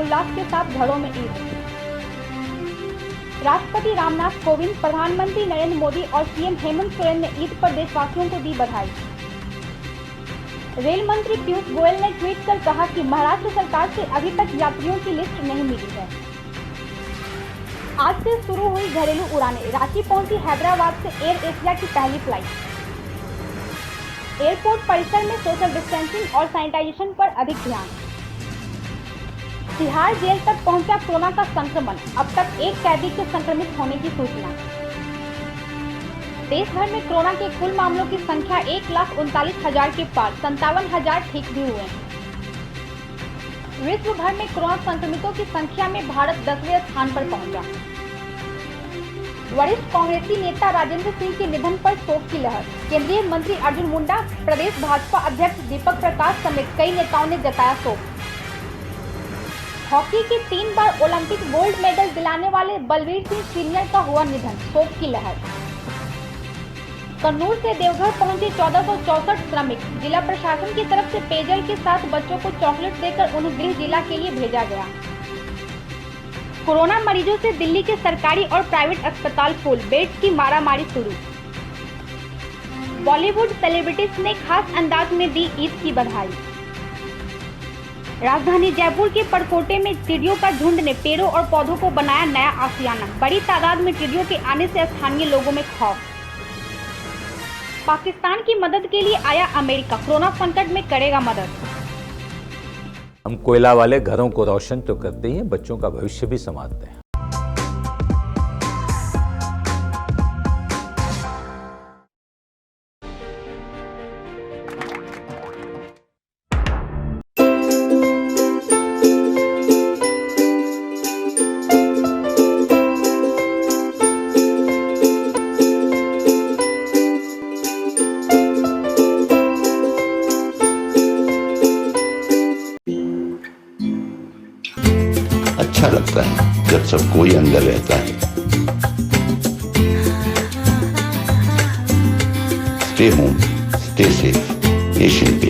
उल्लास के साथ घरों में ईद। राष्ट्रपति रामनाथ कोविंद, प्रधानमंत्री नरेंद्र मोदी और सीएम हेमंत सोरेन ने ईद पर देशवासियों को दी बधाई। रेल मंत्री पीयूष गोयल ने ट्वीट कर कहा कि महाराष्ट्र सरकार से अभी तक यात्रियों की लिस्ट नहीं मिली है। आज से शुरू हुई घरेलू उड़ानें, रांची पहुंची हैदराबाद से एयर एशिया की पहली फ्लाइट। एयरपोर्ट परिसर में सोशल डिस्टेंसिंग और सैनिटाइजेशन पर अधिक ध्यान। तिहाड़ जेल तक पहुंचा कोरोना का संक्रमण, अब तक एक कैदी के संक्रमित होने की सूचना। देश भर में कोरोना के कुल मामलों की संख्या 1,39,000 के पार, 57,000 ठीक भी हुए। विश्व भर में कोरोना संक्रमितों की संख्या में भारत 10वें स्थान पर पहुंचा। वरिष्ठ कांग्रेसी नेता राजेंद्र सिंह के निधन पर शोक की लहर। केंद्रीय मंत्री अर्जुन मुंडा, प्रदेश भाजपा अध्यक्ष दीपक प्रकाश समेत कई नेताओं ने जताया शोक। हॉकी के 3 बार ओलंपिक गोल्ड मेडल दिलाने वाले बलवीर सिंह सीनियर का हुआ निधन, शोक की लहर। कन्नूर से देवघर पहुंचे 1464 श्रमिक, जिला प्रशासन की तरफ से पेयजल के साथ बच्चों को चॉकलेट देकर उन्हें गृह जिला के लिए भेजा गया। कोरोना मरीजों से दिल्ली के सरकारी और प्राइवेट अस्पताल फुल, बेड्स की मारामारी शुरू। बॉलीवुड सेलिब्रिटीज ने खास अंदाज में दी ईद की बधाई। राजधानी जयपुर के परकोटे में चिड़ियों का झुंड ने पेड़ों और पौधों को बनाया नया आशियाना, बड़ी तादाद में चिड़ियों के आने से स्थानीय लोगों में खौफ। पाकिस्तान की मदद के लिए आया अमेरिका, कोरोना संकट में करेगा मदद। हम कोयला वाले घरों को रोशन तो करते हैं, बच्चों का भविष्य भी संवारते हैं। अच्छा लगता है जब सब कोई अंदर रहता है। Stay home, stay safe, Asian.